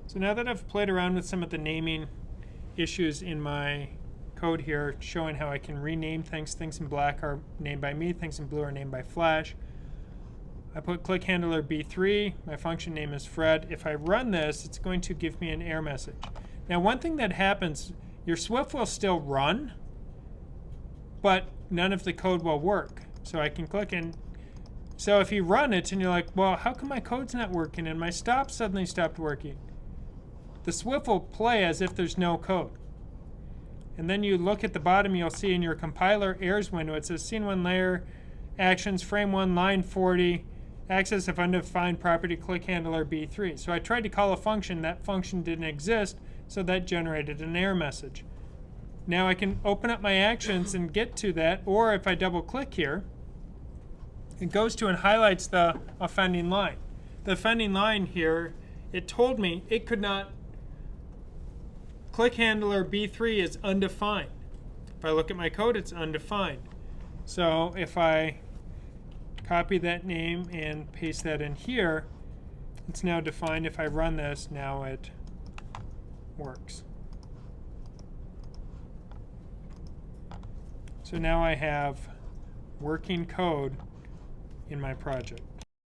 So now that I've played around with some of the naming issues in my code here, showing how I can rename things. Things in black are named by me, things in blue are named by Flash. I put click handler B3, my function name is Fred. If I run this, it's going to give me an error message. Now one thing that happens, your Swift will still run, but none of the code will work. So I can click and so if you run it and you're like, well, how come my code's not working and my stop suddenly stopped working? The Swift will play as if there's no code. And then you look at the bottom, you'll see in your compiler errors window, it says scene 1 layer, actions, frame 1, line 40, access of undefined property, click handler B3. So I tried to call a function, that function didn't exist, so that generated an error message. Now I can open up my actions and get to that, or if I double click here, it goes to and highlights the offending line. The offending line here, it told me it could not, click handler B3 is undefined. If I look at my code, it's undefined. So if I copy that name and paste that in here, it's now defined. If I run this, now it works. So now I have working code in my project.